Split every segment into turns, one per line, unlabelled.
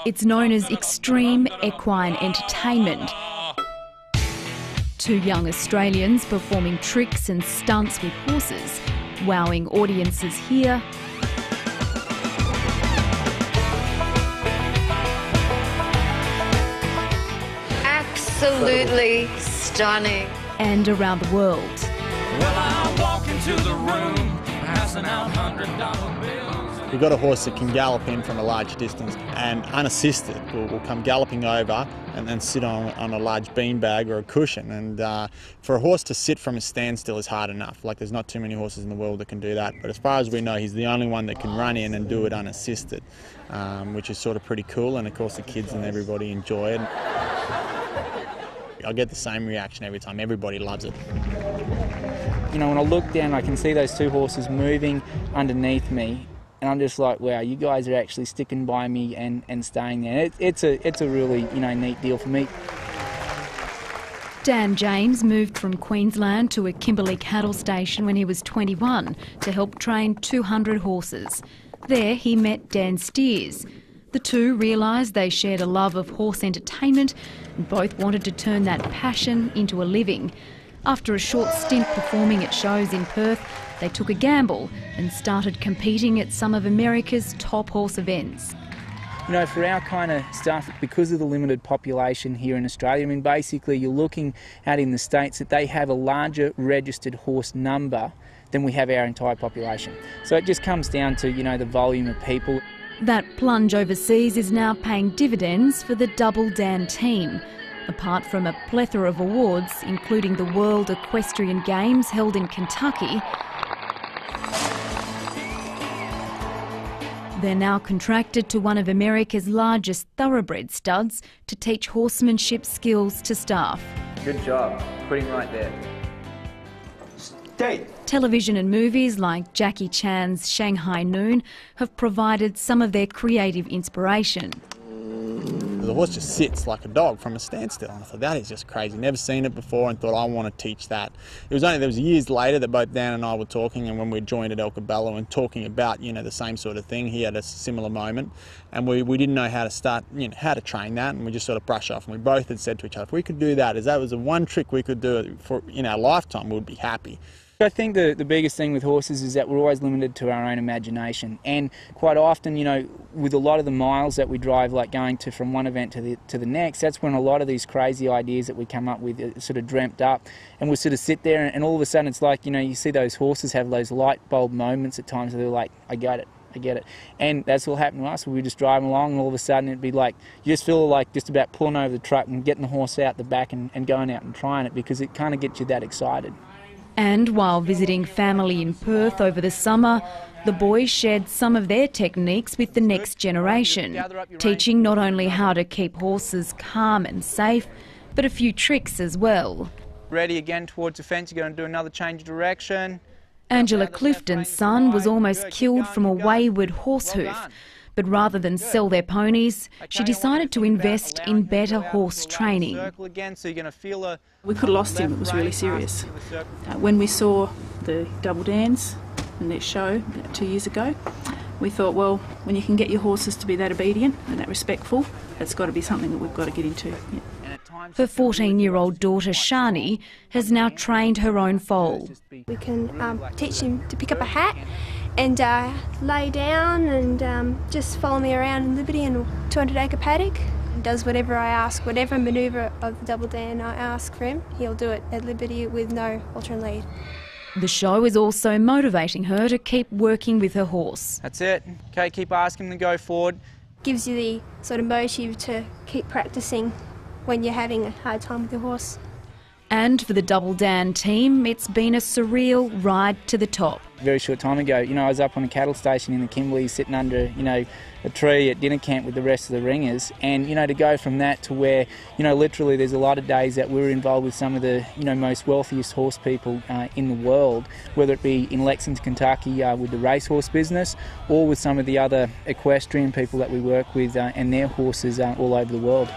It's known as extreme equine entertainment. Two young Australians performing tricks and stunts with horses, wowing audiences here
absolutely stunning.
and around the world.
Well, I walk into the room, passing out $100 bills.
We've got a horse that can gallop in from a large distance and unassisted will come galloping over and then sit on a large beanbag or a cushion. And for a horse to sit from a standstill is hard enough. Like, there's not too many horses in the world that can do that. But as far as we know, he's the only one that can run in and do it unassisted, which is sort of pretty cool. And of course the kids and everybody enjoy it. I get the same reaction every time. Everybody loves it.
You know, when I look down, I can see those two horses moving underneath me, and I'm just like, wow, you guys are actually sticking by me and staying there. It's a really, you know, neat deal for me.
Dan James moved from Queensland to a Kimberley cattle station when he was 21 to help train 200 horses. There he met Dan Steers. The two realised they shared a love of horse entertainment and both wanted to turn that passion into a living. After a short stint performing at shows in Perth, they took a gamble and started competing at some of America's top horse events.
You know, for our kind of stuff, because of the limited population here in Australia, I mean, basically you're looking at in the States that they have a larger registered horse number than we have our entire population. So it just comes down to, you know, the volume of people.
That plunge overseas is now paying dividends for the Double Dan team. Apart from a plethora of awards, including the World Equestrian Games held in Kentucky, they're now contracted to one of America's largest thoroughbred studs to teach horsemanship skills to staff.
Good job, putting right there. Stay.
Television and movies like Jackie Chan's Shanghai Noon have provided some of their creative inspiration.
The horse just sits like a dog from a standstill. And I thought, that is just crazy. Never seen it before and thought, I want to teach that. There was years later that both Dan and I were talking, and when we joined at El Cabello and talking about, you know, the same sort of thing. He had a similar moment, and we didn't know how to start, you know, how to train that, and we just sort of brushed off. And we both had said to each other, if we could do that, as that was the one trick we could do for in our lifetime, we would be happy.
I think the biggest thing with horses is that we're always limited to our own imagination, and quite often, you know, with a lot of the miles that we drive, like going from one event to the next, that's when a lot of these crazy ideas that we come up with are sort of dreamt up, and we sort of sit there and all of a sudden it's like, you know, you see those horses have those light bulb moments at times where they're like, I get it. And that's what happened to us. We just driving along and all of a sudden it'd be like, you just feel like just about pulling over the truck and getting the horse out the back and going out and trying it, because it kind of gets you that excited.
And while visiting family in Perth over the summer, the boys shared some of their techniques with the next generation, teaching not only how to keep horses calm and safe, but a few tricks as well.
Ready again towards the fence, you're going to do another change of direction.
Angela Clifton's son was almost killed from a wayward horse hoof, but rather than sell their ponies, she decided to invest in better horse training.
We
could have lost him, it was really serious. When we saw the Double Dans in their show about 2 years ago, we thought, well, when you can get your horses to be that obedient and that respectful, that's got to be something that we've got to get into. Yeah.
Her 14-year-old daughter Shani has now trained her own foal.
We can teach him to pick up a hat and lay down and just follow me around in Liberty in a 200-acre paddock. He does whatever I ask, whatever manoeuvre of the Double Dan I ask for him, he'll do it at Liberty with no alternate lead.
The show is also motivating her to keep working with her horse.
That's it. Okay, keep asking them to go forward.
Gives you the sort of motive to keep practising when you're having a hard time with your horse.
And for the Double Dan team, it's been a surreal ride to the top.
A very short time ago, you know, I was up on a cattle station in the Kimberley sitting under, you know, a tree at dinner camp with the rest of the ringers, and, you know, to go from that to where, you know, literally there's a lot of days that we're involved with some of the, you know, most wealthiest horse people in the world, whether it be in Lexington, Kentucky with the racehorse business, or with some of the other equestrian people that we work with and their horses all over the world.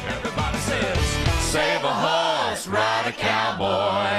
Everybody says, save a horse, ride a cowboy.